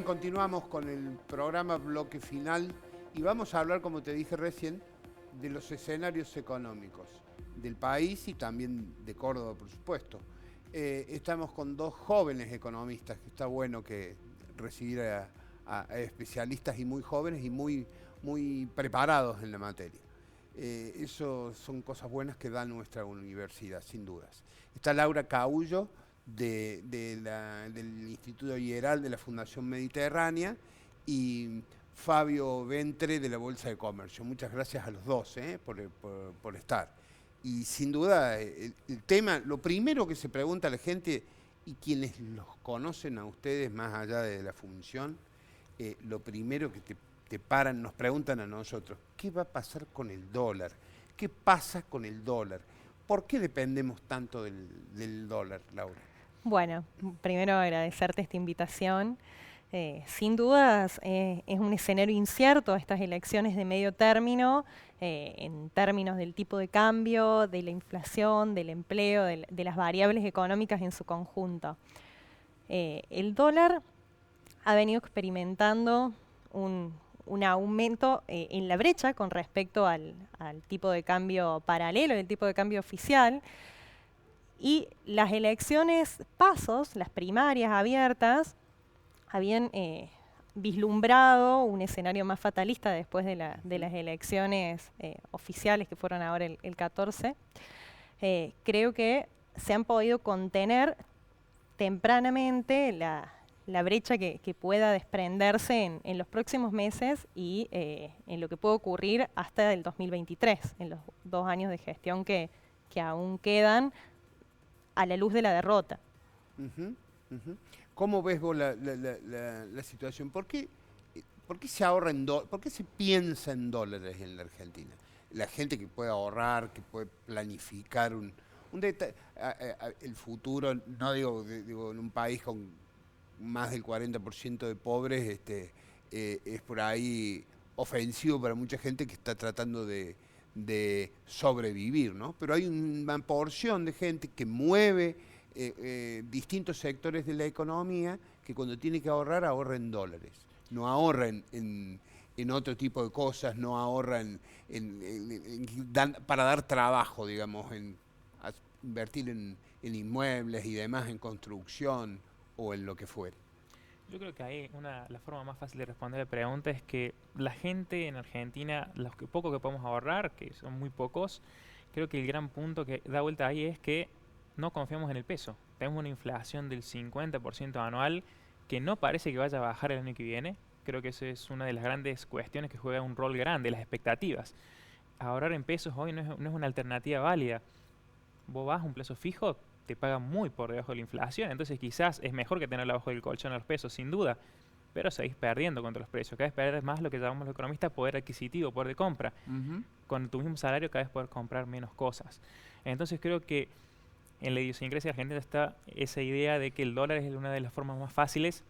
continuamos con el programa bloque final y vamos a hablar, como te dije recién, de los escenarios económicos del país y también de Córdoba, por supuesto. Estamos con dos jóvenes economistas, que está bueno que recibir a especialistas y muy jóvenes y muy preparados en la materia. Eso son cosas buenas que da nuestra universidad, sin dudas. Está Laura Caullo, del Instituto IERAL de la Fundación Mediterránea, y Fabio Ventre de la Bolsa de Comercio. Muchas gracias a los dos por estar. Y sin duda, el tema, lo primero que se pregunta a la gente, y quienes los conocen a ustedes más allá de la función, lo primero que nos preguntan a nosotros, ¿qué va a pasar con el dólar? ¿Qué pasa con el dólar? ¿Por qué dependemos tanto del dólar, Laura? Bueno, primero agradecerte esta invitación. Sin dudas es un escenario incierto estas elecciones de medio término en términos del tipo de cambio, de la inflación, del empleo, de las variables económicas en su conjunto. El dólar ha venido experimentando un aumento en la brecha con respecto al tipo de cambio paralelo, el tipo de cambio oficial. Y las elecciones pasos, las primarias abiertas, habían vislumbrado un escenario más fatalista después de las elecciones oficiales que fueron ahora el 14. Creo que se han podido contener tempranamente la brecha que pueda desprenderse en los próximos meses y en lo que puede ocurrir hasta el 2023, en los 2 años de gestión que aún quedan a la luz de la derrota. ¿Cómo ves vos la situación? ¿Por qué se ahorra por qué se piensa en dólares en la Argentina? La gente que puede ahorrar, que puede planificar el futuro, no digo en un país con más del 40% de pobres, es por ahí ofensivo para mucha gente que está tratando de sobrevivir, ¿no? Pero hay una porción de gente que mueve distintos sectores de la economía que cuando tiene que ahorrar, ahorra en dólares. No ahorra en otro tipo de cosas, no ahorra para dar trabajo, digamos, invertir en inmuebles y demás, en construcción o en lo que fuere. Yo creo que ahí la forma más fácil de responder la pregunta es que la gente en Argentina, poco que podemos ahorrar, que son muy pocos, creo que el gran punto que da vuelta ahí es que no confiamos en el peso. Tenemos una inflación del 50% anual que no parece que vaya a bajar el año que viene. Creo que esa es una de las grandes cuestiones que juega un rol grande, las expectativas. Ahorrar en pesos hoy no es una alternativa válida. Vos vas a un plazo fijo, te paga muy por debajo de la inflación, entonces quizás es mejor que tenerla bajo del colchón a los pesos, sin duda, pero seguís perdiendo contra los precios. Cada vez perdés más lo que llamamos los economistas poder adquisitivo, poder de compra. Con tu mismo salario cada vez poder comprar menos cosas. Entonces creo que en la idiosincrasia argentina está esa idea de que el dólar es una de las formas más fáciles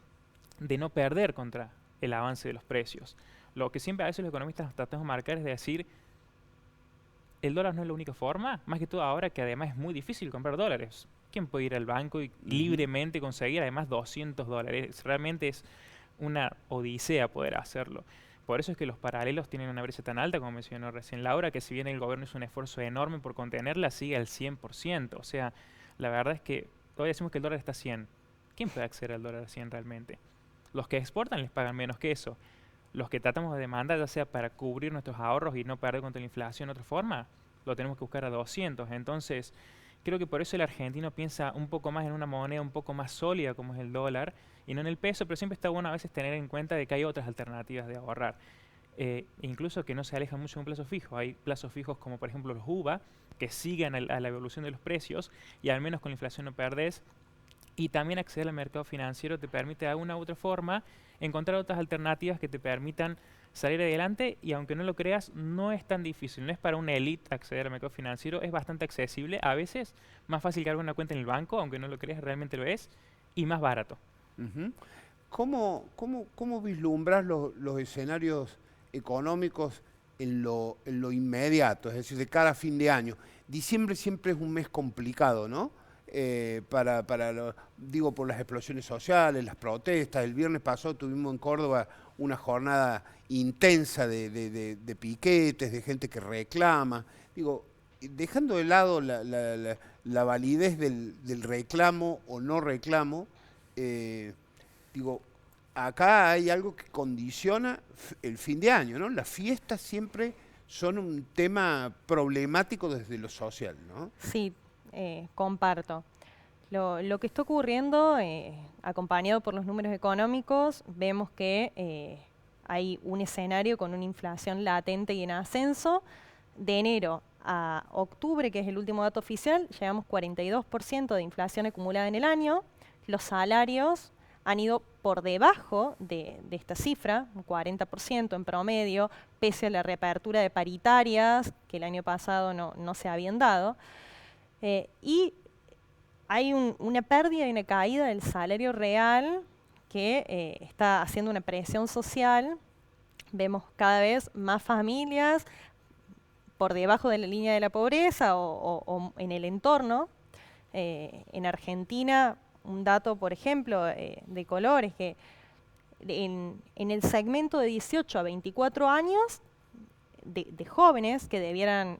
de no perder contra el avance de los precios. Lo que siempre a veces los economistas nos tratamos de marcar es de decir, el dólar no es la única forma, más que todo ahora que además es muy difícil comprar dólares. ¿Quién puede ir al banco y libremente conseguir además $200? Realmente es una odisea poder hacerlo. Por eso es que los paralelos tienen una brecha tan alta, como mencionó recién Laura, que si bien el gobierno hizo un esfuerzo enorme por contenerla, sigue al 100%. O sea, la verdad es que todavía decimos que el dólar está a 100. ¿Quién puede acceder al dólar a 100 realmente? Los que exportan les pagan menos que eso. Los que tratamos de demandar, ya sea para cubrir nuestros ahorros y no perder contra la inflación de otra forma, lo tenemos que buscar a 200. Entonces, creo que por eso el argentino piensa un poco más en una moneda un poco más sólida como es el dólar y no en el peso, pero siempre está bueno a veces tener en cuenta de que hay otras alternativas de ahorrar. Incluso que no se alejan mucho de un plazo fijo. Hay plazos fijos como por ejemplo los UVA, que siguen a la evolución de los precios y al menos con la inflación no perdés. Y también acceder al mercado financiero te permite de alguna u otra forma encontrar otras alternativas que te permitan salir adelante y aunque no lo creas, no es tan difícil. No es para una élite acceder al mercado financiero, es bastante accesible. A veces más fácil que abrir una cuenta en el banco, aunque no lo creas, realmente lo es, y más barato. ¿Cómo vislumbras los escenarios económicos en lo inmediato, es decir, de cara a fin de año? Diciembre siempre es un mes complicado, ¿no? digo, por las explosiones sociales, las protestas. El viernes pasado tuvimos en Córdoba una jornada intensa de piquetes, de gente que reclama. Digo, dejando de lado la validez del reclamo o no reclamo, digo, acá hay algo que condiciona el fin de año, ¿no? Las fiestas siempre son un tema problemático desde lo social, ¿no? Sí, comparto. Lo que está ocurriendo, acompañado por los números económicos, vemos que hay un escenario con una inflación latente y en ascenso. De enero a octubre, que es el último dato oficial, llevamos 42% de inflación acumulada en el año. Los salarios han ido por debajo de esta cifra, un 40% en promedio, pese a la reapertura de paritarias, que el año pasado no se habían dado. Y hay una pérdida y una caída del salario real que está haciendo una presión social. Vemos cada vez más familias por debajo de la línea de la pobreza o en el entorno. En Argentina, un dato, por ejemplo, de color es que en el segmento de 18 a 24 años, de jóvenes que debieran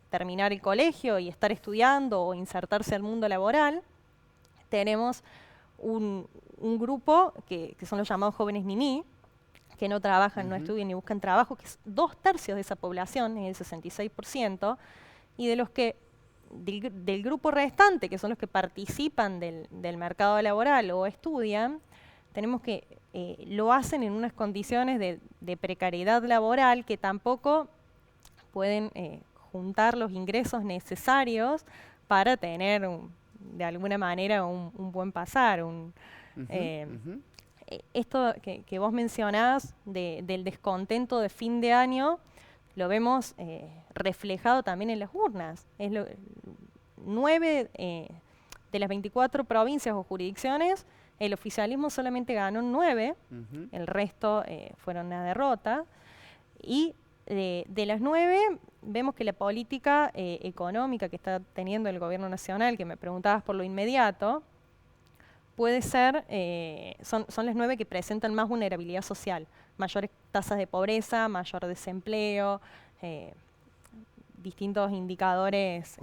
terminar el colegio y estar estudiando o insertarse al mundo laboral, tenemos un grupo que son los llamados jóvenes niní, que no trabajan, no estudian ni buscan trabajo, que es 2/3 de esa población, es el 66%, y de los que del grupo restante, que son los que participan del mercado laboral o estudian, tenemos que lo hacen en unas condiciones de precariedad laboral que tampoco pueden juntar los ingresos necesarios para tener de alguna manera un buen pasar. Esto que vos mencionás del descontento de fin de año, lo vemos reflejado también en las urnas. 9 de las 24 provincias o jurisdicciones, el oficialismo solamente ganó 9, el resto fueron una derrota. Y de las 9, vemos que la política económica que está teniendo el gobierno nacional, que me preguntabas por lo inmediato, puede ser, son las 9 que presentan más vulnerabilidad social, mayores tasas de pobreza, mayor desempleo, distintos indicadores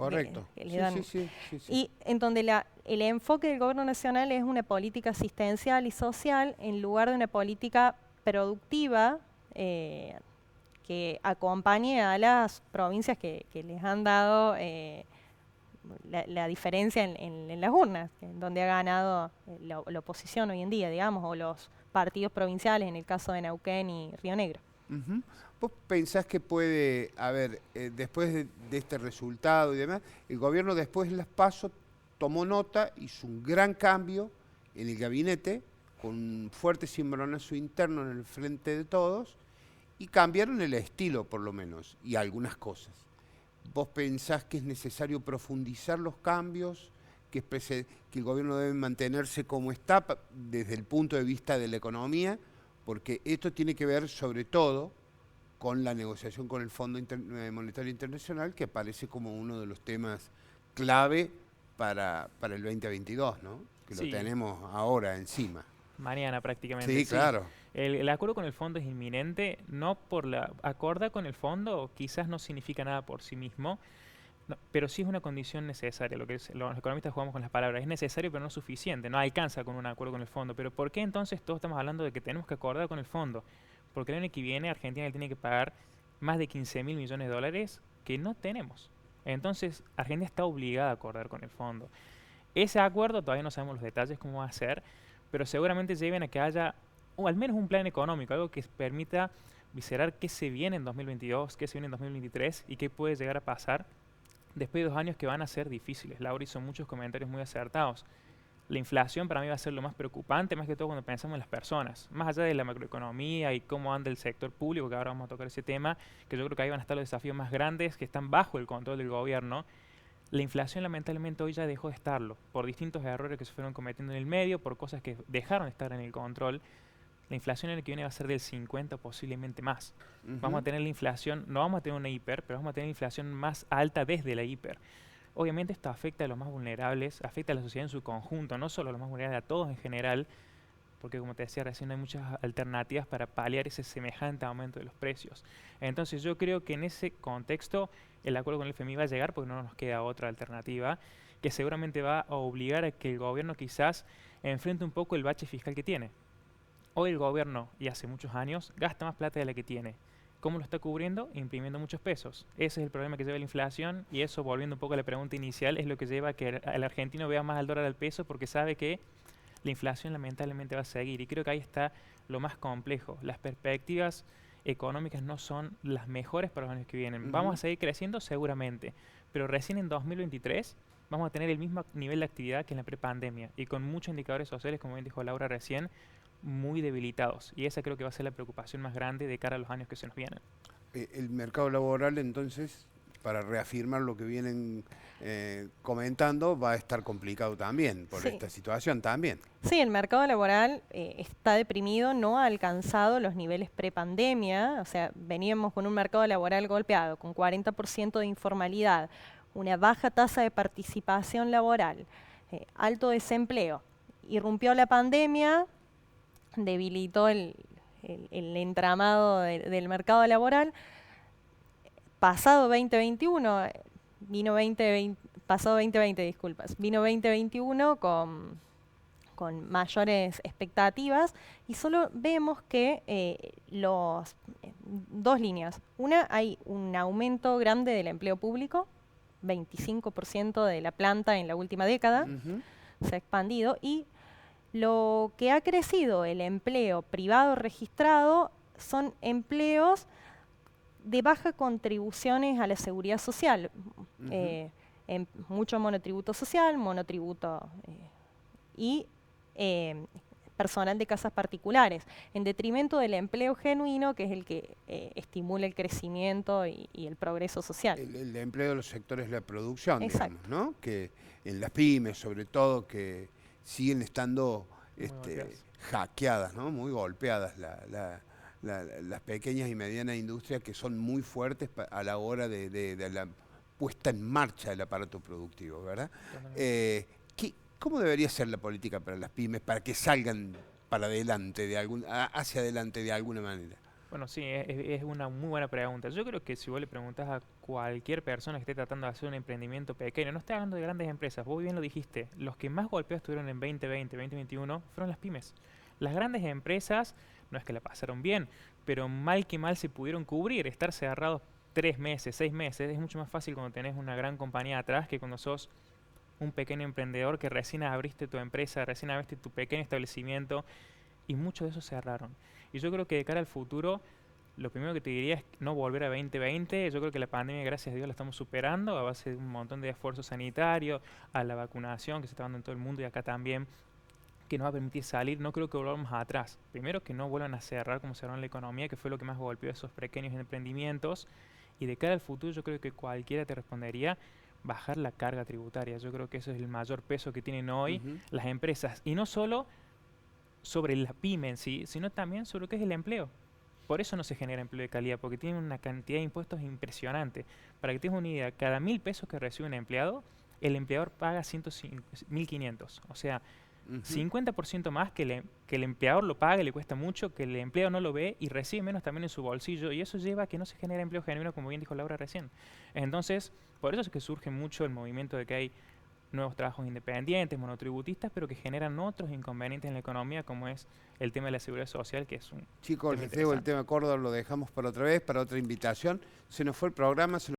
que le dan. Sí. Y en donde el enfoque del gobierno nacional es una política asistencial y social en lugar de una política productiva que acompañe a las provincias que les han dado la diferencia en las urnas, en donde ha ganado la oposición hoy en día, digamos, o los partidos provinciales, en el caso de Neuquén y Río Negro. ¿Vos pensás que puede haber, después de este resultado y demás, el gobierno después de las PASO tomó nota, hizo un gran cambio en el gabinete, con un fuerte cimbronazo interno en el frente de todos, y cambiaron el estilo por lo menos, y algunas cosas? ¿Vos pensás que es necesario profundizar los cambios, que el gobierno debe mantenerse como está desde el punto de vista de la economía? Porque esto tiene que ver sobre todo con la negociación con el Fondo Monetario Internacional, que aparece como uno de los temas clave para el 2022, ¿no? Que Sí. lo tenemos ahora encima. Mañana prácticamente. Sí, claro. El acuerdo con el fondo es inminente, no por acordar con el fondo quizás no significa nada por sí mismo, pero sí es una condición necesaria. Los economistas jugamos con las palabras, es necesario pero no suficiente, no alcanza con un acuerdo con el fondo. Pero ¿por qué entonces todos estamos hablando de que tenemos que acordar con el fondo? Porque el año que viene Argentina tiene que pagar más de 15.000 millones de dólares que no tenemos. Entonces Argentina está obligada a acordar con el fondo. Ese acuerdo todavía no sabemos los detalles cómo va a ser, pero seguramente lleven a que haya al menos un plan económico, algo que permita viscerar qué se viene en 2022, qué se viene en 2023 y qué puede llegar a pasar después de 2 años que van a ser difíciles. Laura hizo muchos comentarios muy acertados. La inflación para mí va a ser lo más preocupante, más que todo cuando pensamos en las personas. Más allá de la macroeconomía y cómo anda el sector público, que ahora vamos a tocar ese tema, que yo creo que ahí van a estar los desafíos más grandes que están bajo el control del gobierno. La inflación lamentablemente hoy ya dejó de estarlo, por distintos errores que se fueron cometiendo en el medio, por cosas que dejaron de estar en el control. La inflación en el que viene va a ser del 50, posiblemente más. Vamos a tener la inflación, no vamos a tener una hiper, pero vamos a tener la inflación más alta desde la hiper. obviamente esto afecta a los más vulnerables, afecta a la sociedad en su conjunto, no solo a los más vulnerables, a todos en general, porque como te decía recién, hay muchas alternativas para paliar ese semejante aumento de los precios. Entonces yo creo que en ese contexto el acuerdo con el FMI va a llegar porque no nos queda otra alternativa, que seguramente va a obligar a que el gobierno quizás enfrente un poco el bache fiscal que tiene. Hoy el gobierno, y hace muchos años, gasta más plata de la que tiene. ¿Cómo lo está cubriendo? Imprimiendo muchos pesos. Ese es el problema que lleva la inflación, y eso, volviendo un poco a la pregunta inicial, es lo que lleva a que el argentino vea más al dólar al peso, porque sabe que la inflación lamentablemente va a seguir, y creo que ahí está lo más complejo. Las perspectivas económicas no son las mejores para los años que vienen. Vamos a seguir creciendo seguramente, pero recién en 2023 vamos a tener el mismo nivel de actividad que en la prepandemia, y con muchos indicadores sociales, como bien dijo Laura recién, muy debilitados. Y esa creo que va a ser la preocupación más grande de cara a los años que se nos vienen. El mercado laboral, entonces, para reafirmar lo que vienen comentando, va a estar complicado también por esta situación también. Sí, el mercado laboral está deprimido, no ha alcanzado los niveles prepandemia, o sea, veníamos con un mercado laboral golpeado, con 40% de informalidad, una baja tasa de participación laboral, alto desempleo. Irrumpió la pandemia, debilitó el entramado del mercado laboral. Pasado 2021, vino 2021 con mayores expectativas, y solo vemos que dos líneas. Una, hay un aumento grande del empleo público, 25% de la planta en la última década, se ha expandido, y lo que ha crecido el empleo privado registrado son empleos de baja contribuciones a la seguridad social. Mucho monotributo social, monotributo y personal de casas particulares, en detrimento del empleo genuino, que es el que estimula el crecimiento y el progreso social. El empleo de los sectores de la producción, Exacto, digamos, ¿no? Que en las pymes, sobre todo, que siguen estando hackeadas, ¿no? Muy golpeadas las pequeñas y medianas industrias, que son muy fuertes a la hora de la puesta en marcha del aparato productivo, ¿verdad? ¿Cómo debería ser la política para las pymes para que salgan para adelante, hacia adelante de alguna manera? Bueno, sí, es una muy buena pregunta. Yo creo que si vos le preguntás a cualquier persona que esté tratando de hacer un emprendimiento pequeño, no estoy hablando de grandes empresas, vos bien lo dijiste, los que más golpeados estuvieron en 2020, 2021 fueron las pymes. Las grandes empresas no es que la pasaron bien, pero mal que mal se pudieron cubrir. Estar cerrados 3 meses, 6 meses, es mucho más fácil cuando tenés una gran compañía atrás que cuando sos un pequeño emprendedor que recién abriste tu empresa, recién abriste tu pequeño establecimiento, y muchos de esos cerraron. Y yo creo que de cara al futuro, lo primero que te diría es no volver a 2020. Yo creo que la pandemia, gracias a Dios, la estamos superando a base de un montón de esfuerzo sanitario, a la vacunación que se está dando en todo el mundo y acá también, que nos va a permitir salir. No creo que volvamos atrás. Primero, que no vuelvan a cerrar como cerraron la economía, que fue lo que más golpeó a esos pequeños emprendimientos. Y de cara al futuro, yo creo que cualquiera te respondería bajar la carga tributaria. Yo creo que eso es el mayor peso que tienen hoy las empresas. Y no solo sobre la pyme en sí, sino también sobre lo que es el empleo. Por eso no se genera empleo de calidad, porque tienen una cantidad de impuestos impresionante. Para que tengas una idea, cada 1.000 pesos que recibe un empleado, el empleador paga 1.500. O sea, 50% más que el empleador lo paga, le cuesta mucho, que el empleado no lo ve y recibe menos también en su bolsillo, y eso lleva a que no se genere empleo genuino, como bien dijo Laura recién. Entonces, por eso es que surge mucho el movimiento de que hay nuevos trabajos independientes, monotributistas, pero que generan otros inconvenientes en la economía, como es el tema de la seguridad social, que es un Chicos, les digo, el tema Córdoba lo dejamos para otra vez, para otra invitación. Se nos fue el programa.